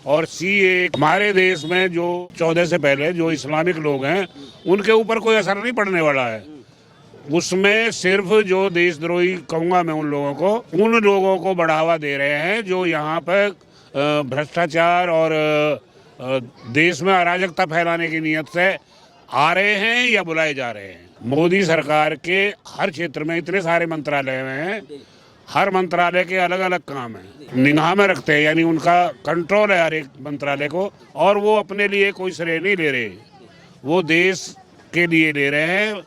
और सीए हमारे देश में जो 14 से पहले जो इस्लामिक लोग हैं उनके ऊपर कोई असर नहीं पड़ने वाला है। उसमें सिर्फ जो देशद्रोही कहूँगा मैं उन लोगों को बढ़ावा दे रहे हैं जो यहाँ पर भ्रष्टाचार और देश में अराजकता फैलाने की नीयत से आ रहे हैं या बुलाए जा रहे हैं। मोदी सरकार के हर क्षेत्र में इतने सारे मंत्रालय हैं, हर मंत्रालय के अलग अलग काम हैं, निगाह में रखते हैं, यानी उनका कंट्रोल है हर एक मंत्रालय को, और वो अपने लिए कोई श्रेय नहीं ले रहे, वो देश के लिए ले रहे हैं।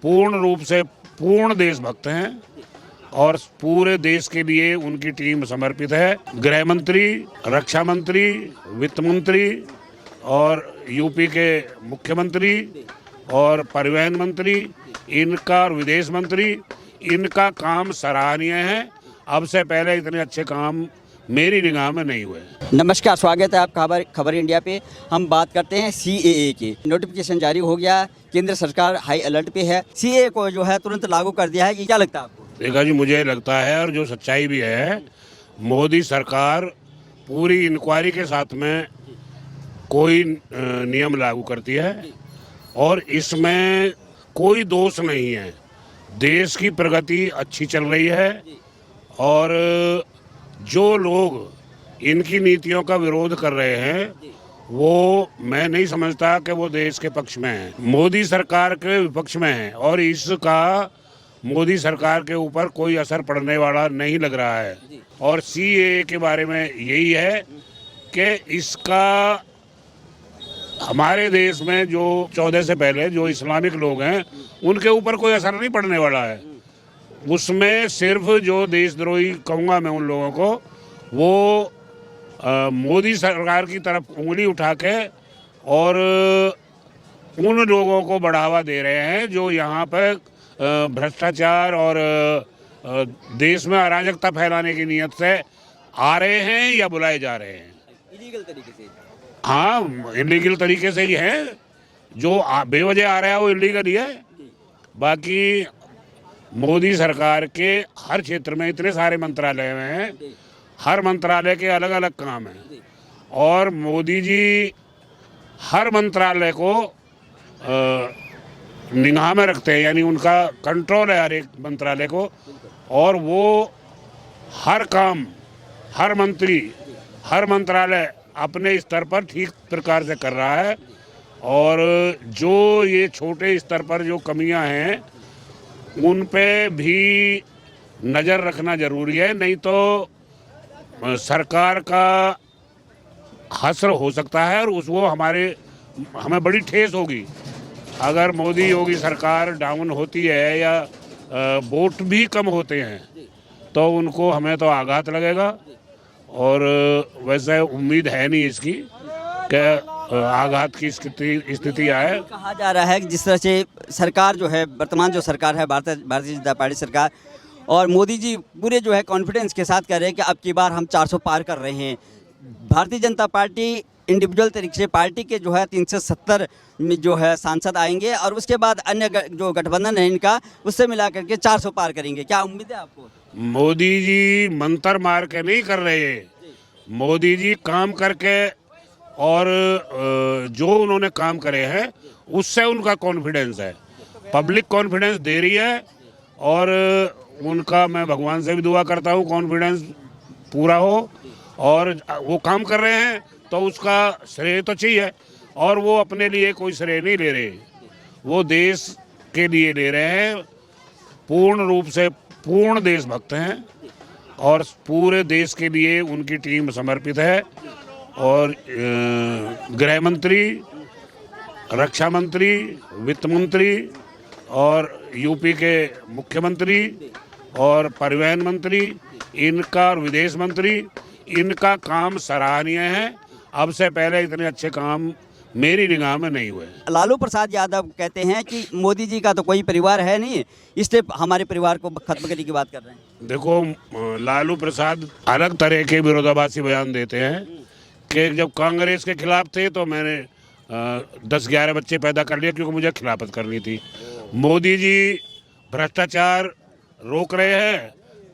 पूर्ण रूप से पूर्ण देशभक्त हैं और पूरे देश के लिए उनकी टीम समर्पित है। गृह मंत्री, रक्षा मंत्री, वित्त मंत्री और यूपी के मुख्यमंत्री और परिवहन मंत्री, इनका और विदेश मंत्री, इनका काम सराहनीय है। अब से पहले इतने अच्छे काम मेरी निगाह में नहीं हुए। नमस्कार, स्वागत है आपका खबर इंडिया पे। हम बात करते हैं सीएए की। नोटिफिकेशन जारी हो गया, केंद्र सरकार हाई अलर्ट पे है। सीएए को जो है तुरंत लागू कर दिया है, कि क्या लगता है आपको? देखा जी, मुझे लगता है और जो सच्चाई भी है, मोदी सरकार पूरी इंक्वायरी के साथ में कोई नियम लागू करती है और इसमें कोई दोष नहीं है। देश की प्रगति अच्छी चल रही है और जो लोग इनकी नीतियों का विरोध कर रहे हैं वो मैं नहीं समझता कि वो देश के पक्ष में हैं, मोदी सरकार के विपक्ष में हैं और इसका मोदी सरकार के ऊपर कोई असर पड़ने वाला नहीं लग रहा है। और सीएए के बारे में यही है कि इसका हमारे देश में जो 14 से पहले जो इस्लामिक लोग हैं उनके ऊपर कोई असर नहीं पड़ने वाला है। उसमें सिर्फ जो देशद्रोही कहूँगा मैं उन लोगों को, वो मोदी सरकार की तरफ उंगली उठा के और उन लोगों को बढ़ावा दे रहे हैं जो यहाँ पर भ्रष्टाचार और देश में अराजकता फैलाने की नीयत से आ रहे हैं या बुलाए जा रहे हैं। इलीगल तरीके से? हाँ, इलीगल तरीके से ही है। जो बेवजह आ रहा है वो इलीगल ही है। बाकी मोदी सरकार के हर क्षेत्र में इतने सारे मंत्रालय हैं, हर मंत्रालय के अलग अलग काम हैं और मोदी जी हर मंत्रालय को निगाह में रखते हैं, यानी उनका कंट्रोल है हर एक मंत्रालय को, और वो हर काम, हर मंत्री, हर मंत्रालय अपने स्तर पर ठीक प्रकार से कर रहा है। और जो ये छोटे स्तर पर जो कमियां हैं उन पे भी नज़र रखना ज़रूरी है, नहीं तो सरकार का हश्र हो सकता है और वो हमें बड़ी ठेस होगी। अगर मोदी योगी सरकार डाउन होती है या वोट भी कम होते हैं तो उनको हमें तो आघात लगेगा और वैसे उम्मीद है नहीं इसकी कि आघात की स्थिति आए। कहा जा रहा है कि जिस तरह से सरकार जो है, वर्तमान जो सरकार है भारतीय जनता पार्टी सरकार, और मोदी जी पूरे जो है कॉन्फिडेंस के साथ कह रहे हैं कि अब की बार हम 400 पार कर रहे हैं। भारतीय जनता पार्टी इंडिविजुअल तरीके से पार्टी के जो है 370 में जो है सांसद आएंगे और उसके बाद अन्य जो गठबंधन है इनका, उससे मिला करके 400 पार करेंगे। क्या उम्मीद है आपको? मोदी जी मंत्र मार के नहीं कर रहे, मोदी जी काम करके और जो उन्होंने काम करे हैं उससे उनका कॉन्फिडेंस है, पब्लिक कॉन्फिडेंस दे रही है और उनका मैं भगवान से भी दुआ करता हूँ कॉन्फिडेंस पूरा हो और वो काम कर रहे हैं तो उसका श्रेय तो चाहिए। और वो अपने लिए कोई श्रेय नहीं ले रहे, वो देश के लिए ले रहे हैं। पूर्ण रूप से पूर्ण देशभक्त हैं और पूरे देश के लिए उनकी टीम समर्पित है। और गृह मंत्री, रक्षा मंत्री, वित्त मंत्री और यूपी के मुख्यमंत्री और परिवहन मंत्री, इनका और विदेश मंत्री, इनका काम सराहनीय है। अब से पहले इतने अच्छे काम मेरी निगाह में नहीं हुए। लालू प्रसाद यादव कहते हैं कि मोदी जी का तो कोई परिवार है नहीं, इसलिए हमारे परिवार को खत्म करने की बात कर रहे हैं। देखो, लालू प्रसाद अलग तरह के विरोधाभासी बयान देते हैं कि जब कांग्रेस के खिलाफ थे तो मैंने 10-11 बच्चे पैदा कर लिए क्योंकि मुझे खिलाफत करनी थी। मोदी जी भ्रष्टाचार रोक रहे हैं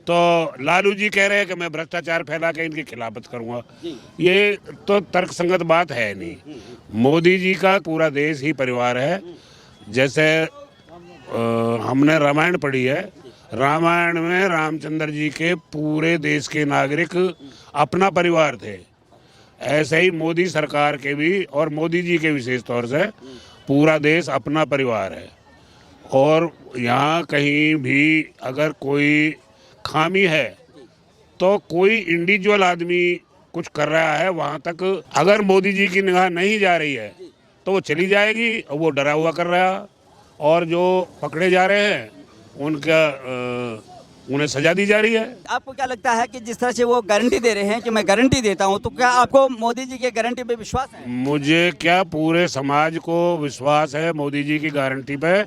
तो लालू जी कह रहे हैं कि मैं भ्रष्टाचार फैला के इनकी खिलाफत करूंगा। ये तो तर्कसंगत बात है नहीं। मोदी जी का पूरा देश ही परिवार है। जैसे हमने रामायण पढ़ी है, रामायण में रामचंद्र जी के पूरे देश के नागरिक अपना परिवार थे। ऐसे ही मोदी सरकार के भी और मोदी जी के विशेष तौर से पूरा देश अपना परिवार है। और यहाँ कहीं भी अगर कोई खामी है तो कोई इंडिविजुअल आदमी कुछ कर रहा है, वहाँ तक अगर मोदी जी की निगाह नहीं जा रही है तो वो चली जाएगी और वो डरा हुआ कर रहा है। और जो पकड़े जा रहे हैं उन्हें सजा दी जा रही है। आपको क्या लगता है कि जिस तरह से वो गारंटी दे रहे हैं कि मैं गारंटी देता हूं, तो क्या आपको मोदी जी के गारंटी पे विश्वास है? मुझे क्या, पूरे समाज को विश्वास है मोदी जी की गारंटी पे।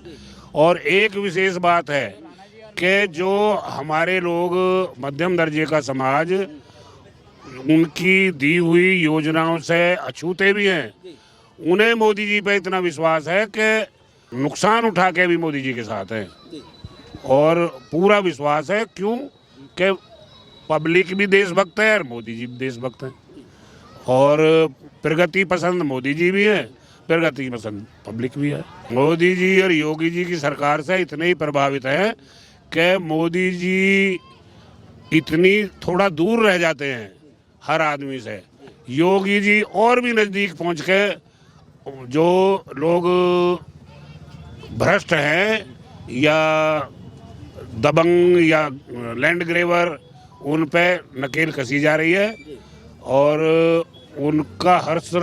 और एक विशेष बात है कि जो हमारे लोग मध्यम दर्जे का समाज उनकी दी हुई योजनाओं से अछूते भी हैं, उन्हें मोदी जी पे इतना विश्वास है कि नुकसान उठा के भी मोदी जी के साथ हैं। और पूरा विश्वास है, क्यों कि पब्लिक भी देशभक्त है और मोदी जी भी देशभक्त हैं। और प्रगति पसंद मोदी जी भी है, प्रगति पसंद पब्लिक भी है। मोदी जी और योगी जी की सरकार से इतने ही प्रभावित हैं कि मोदी जी इतनी थोड़ा दूर रह जाते हैं हर आदमी से। योगी जी और भी नज़दीक पहुंच के जो लोग भ्रष्ट हैं या दबंग या लैंड ग्रेवर, उन पे नकेल कसी जा रही है और उनका हर्ष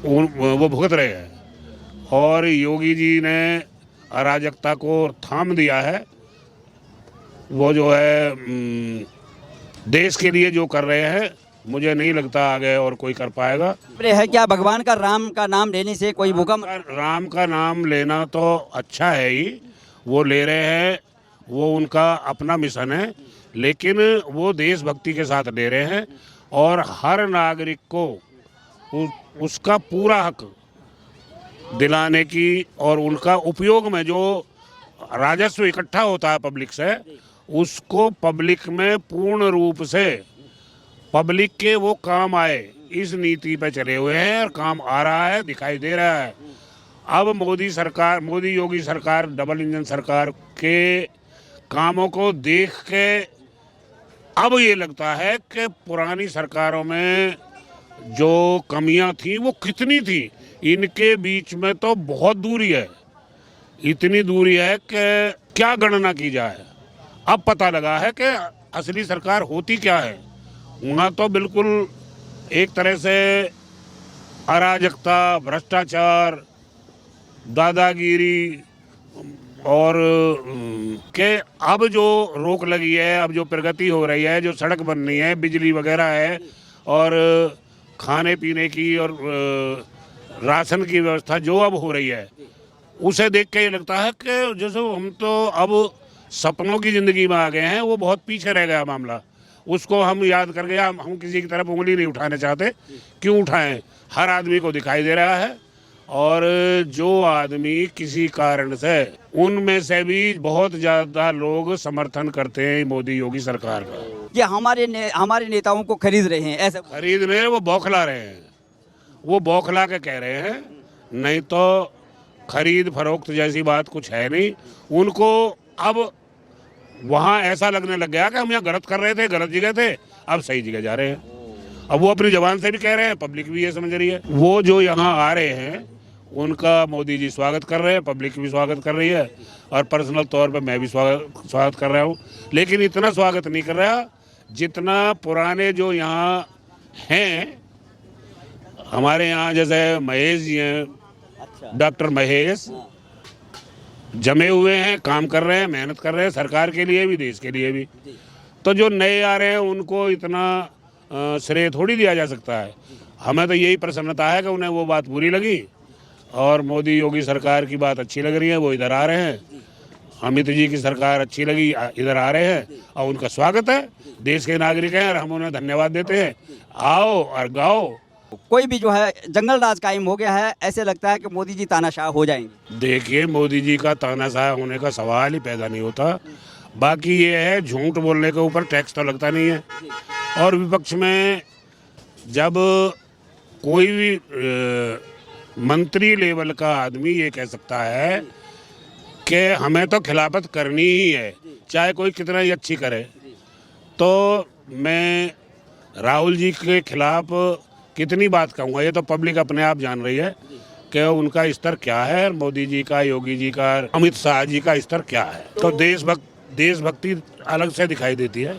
वो भुगत रहे हैं। और योगी जी ने अराजकता को थाम दिया है। वो जो है देश के लिए जो कर रहे हैं, मुझे नहीं लगता आगे और कोई कर पाएगा। है क्या भगवान का राम का नाम लेने से कोई भूकंप? राम का नाम लेना तो अच्छा है ही, वो ले रहे हैं, वो उनका अपना मिशन है, लेकिन वो देशभक्ति के साथ ले रहे हैं। और हर नागरिक को उसका पूरा हक दिलाने की और उनका उपयोग में जो राजस्व इकट्ठा होता है पब्लिक से, उसको पब्लिक में पूर्ण रूप से पब्लिक के वो काम आए, इस नीति पे चले हुए हैं और काम आ रहा है, दिखाई दे रहा है। अब मोदी सरकार, मोदी योगी सरकार, डबल इंजन सरकार के कामों को देख के अब ये लगता है कि पुरानी सरकारों में जो कमियां थी वो कितनी थी, इनके बीच में तो बहुत दूरी है। इतनी दूरी है कि क्या गणना की जाए। अब पता लगा है कि असली सरकार होती क्या है। वहाँ तो बिल्कुल एक तरह से अराजकता, भ्रष्टाचार, दादागिरी और के अब जो रोक लगी है, अब जो प्रगति हो रही है, जो सड़क बन रही है, बिजली वगैरह है और खाने पीने की और राशन की व्यवस्था जो अब हो रही है, उसे देख के ये लगता है कि जैसे हम तो अब सपनों की ज़िंदगी में आ गए हैं, वो बहुत पीछे रह गया मामला। उसको हम याद करके हम किसी की तरफ उंगली नहीं उठाना चाहते। क्यों उठाएं? हर आदमी को दिखाई दे रहा है। और जो आदमी किसी कारण से, उनमें से भी बहुत ज़्यादा लोग समर्थन करते हैं मोदी योगी सरकार का। ये हमारे नेताओं को खरीद रहे हैं, ऐसा खरीद रहे हैं, वो बौखला रहे हैं, वो बौखला के कह रहे हैं, नहीं तो खरीद फरोख्त जैसी बात कुछ है नहीं। उनको अब वहाँ ऐसा लगने लग गया कि हम यहाँ गलत कर रहे थे, गलत जगह थे, अब सही जगह जा रहे हैं। अब वो अपनी जबान से भी कह रहे हैं, पब्लिक भी ये समझ रही है। वो जो यहाँ आ रहे हैं उनका मोदी जी स्वागत कर रहे हैं, पब्लिक भी स्वागत कर रही है और पर्सनल तौर पे मैं भी स्वागत कर रहा हूँ। लेकिन इतना स्वागत नहीं कर रहा जितना पुराने जो यहाँ हैं, हमारे यहाँ जैसे महेश जी हैं, डॉक्टर महेश, जमे हुए हैं, काम कर रहे हैं, मेहनत कर रहे हैं, सरकार के लिए भी, देश के लिए भी। तो जो नए आ रहे हैं उनको इतना श्रेय थोड़ी दिया जा सकता है। हमें तो यही प्रसन्नता है कि उन्हें वो बात बुरी लगी और मोदी योगी सरकार की बात अच्छी लग रही है, वो इधर आ रहे हैं। अमित जी की सरकार अच्छी लगी, इधर आ रहे हैं और उनका स्वागत है। देश के नागरिक हैं और हम उन्हें धन्यवाद देते हैं। आओ और गाओ। कोई भी जो है जंगल राज कायम हो गया है, ऐसे लगता है कि मोदी जी तानाशाह हो जाएंगे। देखिए, मोदी जी का तानाशाह होने का सवाल ही पैदा नहीं होता। बाकी ये है झूठ बोलने के ऊपर टैक्स तो लगता नहीं है। और विपक्ष में जब कोई भी मंत्री लेवल का आदमी ये कह सकता है कि हमें तो खिलाफत करनी ही है, चाहे कोई कितना ही अच्छी करे, तो मैं राहुल जी के खिलाफ कितनी बात कहूँगा। ये तो पब्लिक अपने आप जान रही है कि उनका स्तर क्या है, मोदी जी का, योगी जी का, अमित शाह जी का स्तर क्या है। तो देशभक्ति अलग से दिखाई देती है।